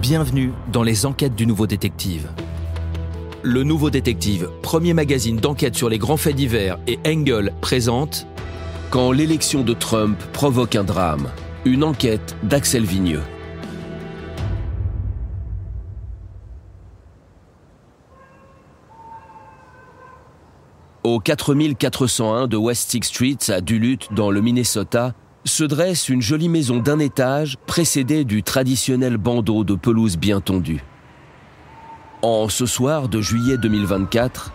Bienvenue dans les enquêtes du Nouveau Détective. Le Nouveau Détective, premier magazine d'enquête sur les grands faits divers, et Engel présente Quand l'élection de Trump provoque un drame, une enquête d'Axel Vigneux. Au 4401 de West Sixth Street à Duluth, dans le Minnesota, se dresse une jolie maison d'un étage précédée du traditionnel bandeau de pelouse bien tondue. En ce soir de juillet 2024,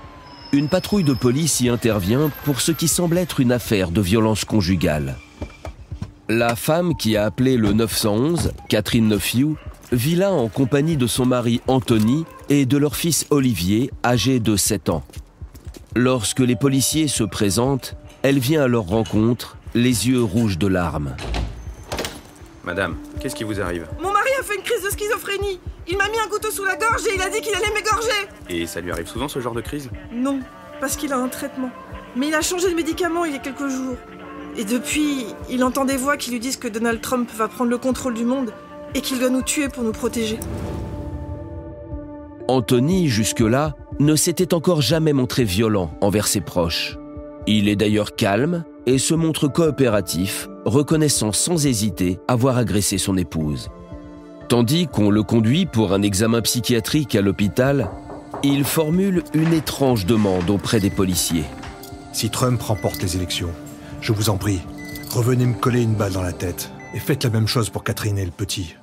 une patrouille de police y intervient pour ce qui semble être une affaire de violence conjugale. La femme qui a appelé le 911, Catherine Nephew, vit là en compagnie de son mari Anthony et de leur fils Olivier, âgé de 7 ans. Lorsque les policiers se présentent, elle vient à leur rencontre, les yeux rouges de larmes. Madame, qu'est-ce qui vous arrive? Mon mari a fait une crise de schizophrénie. Il m'a mis un couteau sous la gorge et il a dit qu'il allait m'égorger. Et ça lui arrive souvent ce genre de crise? Non, parce qu'il a un traitement. Mais il a changé de médicament il y a quelques jours. Et depuis, il entend des voix qui lui disent que Donald Trump va prendre le contrôle du monde et qu'il doit nous tuer pour nous protéger. Anthony, jusque-là, ne s'était encore jamais montré violent envers ses proches. Il est d'ailleurs calme et se montre coopératif, reconnaissant sans hésiter avoir agressé son épouse. Tandis qu'on le conduit pour un examen psychiatrique à l'hôpital, il formule une étrange demande auprès des policiers. Si Trump remporte les élections, je vous en prie, revenez me coller une balle dans la tête et faites la même chose pour Catherine et le petit.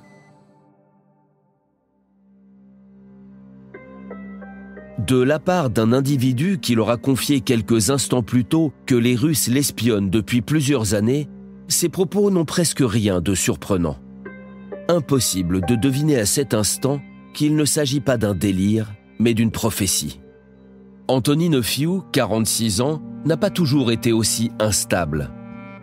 De la part d'un individu qui leur a confié quelques instants plus tôt que les Russes l'espionnent depuis plusieurs années, ces propos n'ont presque rien de surprenant. Impossible de deviner à cet instant qu'il ne s'agit pas d'un délire, mais d'une prophétie. Anthony Nephew, 46 ans, n'a pas toujours été aussi instable.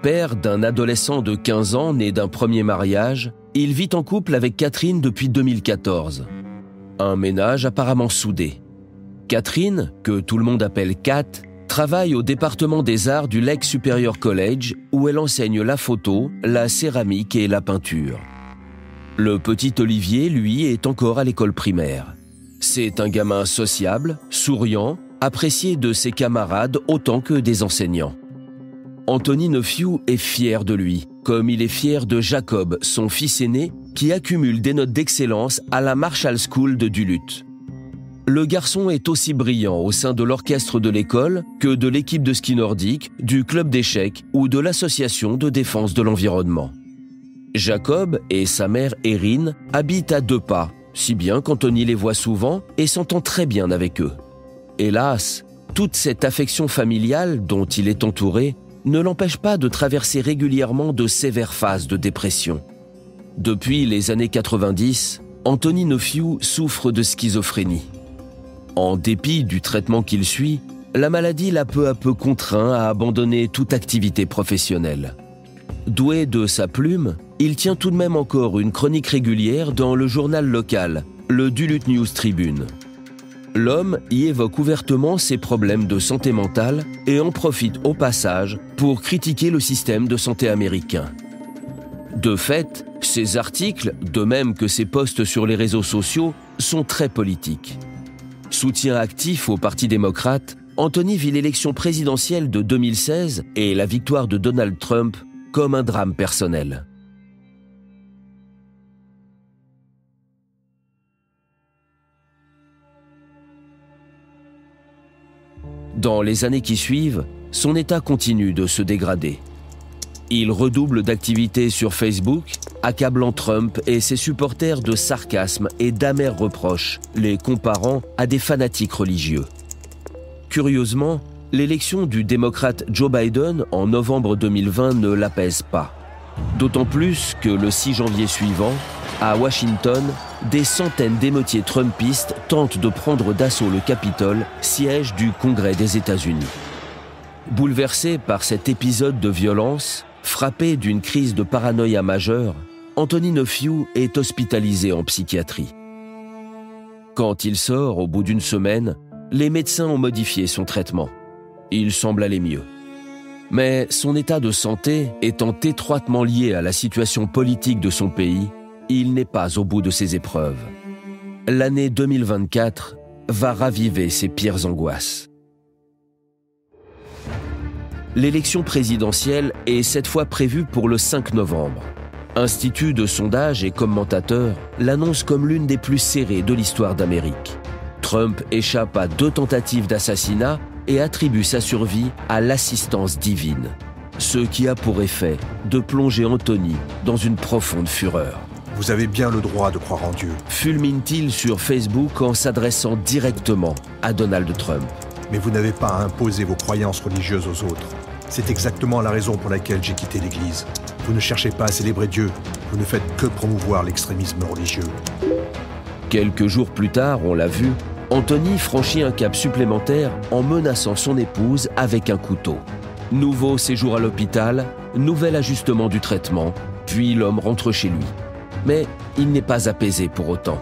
Père d'un adolescent de 15 ans né d'un premier mariage, il vit en couple avec Catherine depuis 2014. Un ménage apparemment soudé. Catherine, que tout le monde appelle Kat, travaille au département des arts du Lake Superior College où elle enseigne la photo, la céramique et la peinture. Le petit Olivier, lui, est encore à l'école primaire. C'est un gamin sociable, souriant, apprécié de ses camarades autant que des enseignants. Anthony Nephew est fier de lui, comme il est fier de Jacob, son fils aîné, qui accumule des notes d'excellence à la Marshall School de Duluth. Le garçon est aussi brillant au sein de l'orchestre de l'école que de l'équipe de ski nordique, du club d'échecs ou de l'association de défense de l'environnement. Jacob et sa mère Erin habitent à 2 pas, si bien qu'Anthony les voit souvent et s'entend très bien avec eux. Hélas, toute cette affection familiale dont il est entouré ne l'empêche pas de traverser régulièrement de sévères phases de dépression. Depuis les années 90, Anthony Nephew souffre de schizophrénie. En dépit du traitement qu'il suit, la maladie l'a peu à peu contraint à abandonner toute activité professionnelle. Doué de sa plume, il tient tout de même encore une chronique régulière dans le journal local, le Duluth News Tribune. L'homme y évoque ouvertement ses problèmes de santé mentale et en profite au passage pour critiquer le système de santé américain. De fait, ses articles, de même que ses posts sur les réseaux sociaux, sont très politiques. Soutien actif au Parti démocrate, Anthony vit l'élection présidentielle de 2016 et la victoire de Donald Trump comme un drame personnel. Dans les années qui suivent, son état continue de se dégrader. Il redouble d'activités sur Facebook, accablant Trump et ses supporters de sarcasme et d'amers reproches, les comparant à des fanatiques religieux. Curieusement, l'élection du démocrate Joe Biden en novembre 2020 ne l'apaise pas. D'autant plus que le 6 janvier suivant, à Washington, des centaines d'émeutiers trumpistes tentent de prendre d'assaut le Capitole, siège du Congrès des États-Unis. Bouleversé par cet épisode de violence, frappé d'une crise de paranoïa majeure, Anthony Nephew est hospitalisé en psychiatrie. Quand il sort au bout d'une semaine, les médecins ont modifié son traitement. Il semble aller mieux. Mais son état de santé étant étroitement lié à la situation politique de son pays, il n'est pas au bout de ses épreuves. L'année 2024 va raviver ses pires angoisses. L'élection présidentielle est cette fois prévue pour le 5 novembre. Institut de sondage et commentateurs l'annoncent comme l'une des plus serrées de l'histoire d'Amérique. Trump échappe à 2 tentatives d'assassinat et attribue sa survie à l'assistance divine, ce qui a pour effet de plonger Anthony dans une profonde fureur. Vous avez bien le droit de croire en Dieu. Fulmine-t-il sur Facebook en s'adressant directement à Donald Trump. Mais vous n'avez pas à imposer vos croyances religieuses aux autres. C'est exactement la raison pour laquelle j'ai quitté l'Église. Vous ne cherchez pas à célébrer Dieu, vous ne faites que promouvoir l'extrémisme religieux. Quelques jours plus tard, on l'a vu, Anthony franchit un cap supplémentaire en menaçant son épouse avec un couteau. Nouveau séjour à l'hôpital, nouvel ajustement du traitement, puis l'homme rentre chez lui. Mais il n'est pas apaisé pour autant.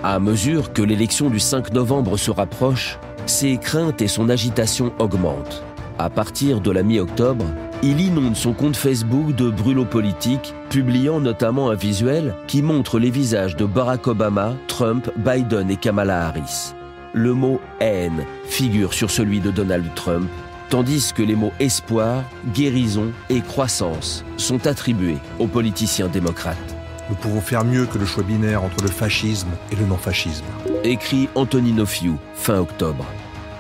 À mesure que l'élection du 5 novembre se rapproche, ses craintes et son agitation augmentent. À partir de la mi-octobre, il inonde son compte Facebook de brûlots politiques, publiant notamment un visuel qui montre les visages de Barack Obama, Trump, Biden et Kamala Harris. Le mot « haine » figure sur celui de Donald Trump, tandis que les mots « espoir »,« guérison » et « croissance » sont attribués aux politiciens démocrates. Nous pouvons faire mieux que le choix binaire entre le fascisme et le non-fascisme. Écrit Anthony No-Few, fin octobre.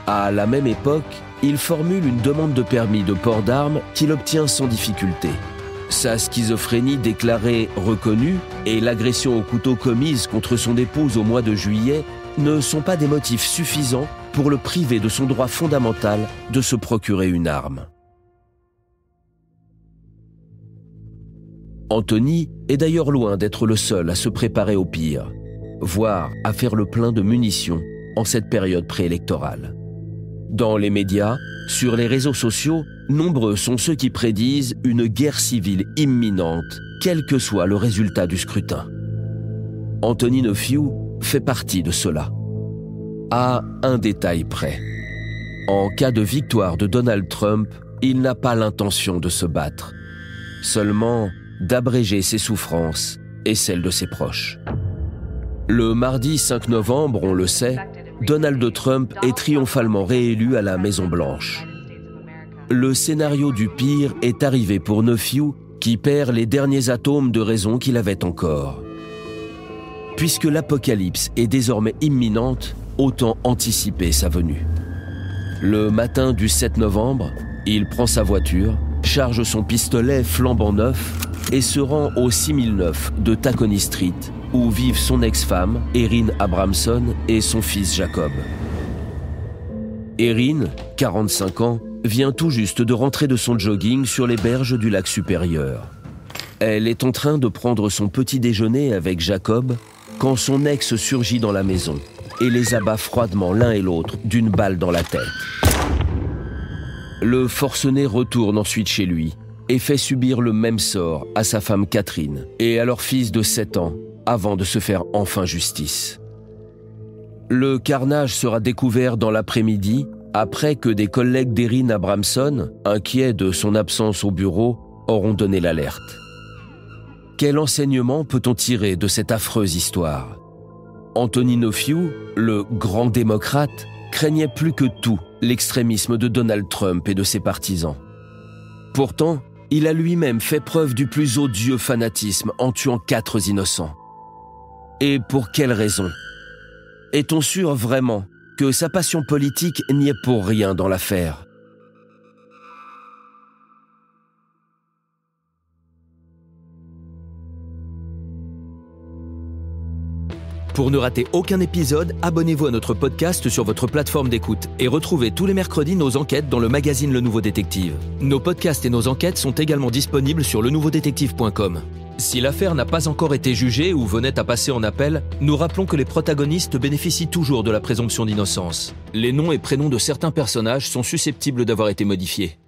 À la même époque, il formule une demande de permis de port d'armes qu'il obtient sans difficulté. Sa schizophrénie déclarée reconnue et l'agression au couteau commise contre son épouse au mois de juillet ne sont pas des motifs suffisants pour le priver de son droit fondamental de se procurer une arme. Anthony est d'ailleurs loin d'être le seul à se préparer au pire, voire à faire le plein de munitions en cette période préélectorale. Dans les médias, sur les réseaux sociaux, nombreux sont ceux qui prédisent une guerre civile imminente, quel que soit le résultat du scrutin. Anthony No-Few fait partie de cela. À un détail près. En cas de victoire de Donald Trump, il n'a pas l'intention de se battre, seulement d'abréger ses souffrances et celles de ses proches. Le mardi 5 novembre, on le sait, Donald Trump est triomphalement réélu à la Maison-Blanche. Le scénario du pire est arrivé pour No-Few, qui perd les derniers atomes de raison qu'il avait encore. Puisque l'apocalypse est désormais imminente, autant anticiper sa venue. Le matin du 7 novembre, il prend sa voiture, charge son pistolet flambant neuf et se rend au 6009 de Tacony Street, où vivent son ex-femme, Erin Abramson, et son fils Jacob. Erin, 45 ans, vient tout juste de rentrer de son jogging sur les berges du lac Supérieur. Elle est en train de prendre son petit déjeuner avec Jacob quand son ex surgit dans la maison et les abat froidement l'un et l'autre d'une balle dans la tête. Le forcené retourne ensuite chez lui et fait subir le même sort à sa femme Catherine et à leur fils de 7 ans, avant de se faire enfin justice. Le carnage sera découvert dans l'après-midi, après que des collègues d'Erin Abramson, inquiets de son absence au bureau, auront donné l'alerte. Quel enseignement peut-on tirer de cette affreuse histoire ? Anthony No-Few, le grand démocrate, craignait plus que tout l'extrémisme de Donald Trump et de ses partisans. Pourtant, il a lui-même fait preuve du plus odieux fanatisme en tuant 4 innocents. Et pour quelle raison ? Est-on sûr vraiment que sa passion politique n'y est pour rien dans l'affaire ? Pour ne rater aucun épisode, abonnez-vous à notre podcast sur votre plateforme d'écoute et retrouvez tous les mercredis nos enquêtes dans le magazine Le Nouveau Détective. Nos podcasts et nos enquêtes sont également disponibles sur lenouveaudétective.com. Si l'affaire n'a pas encore été jugée ou venait à passer en appel, nous rappelons que les protagonistes bénéficient toujours de la présomption d'innocence. Les noms et prénoms de certains personnages sont susceptibles d'avoir été modifiés.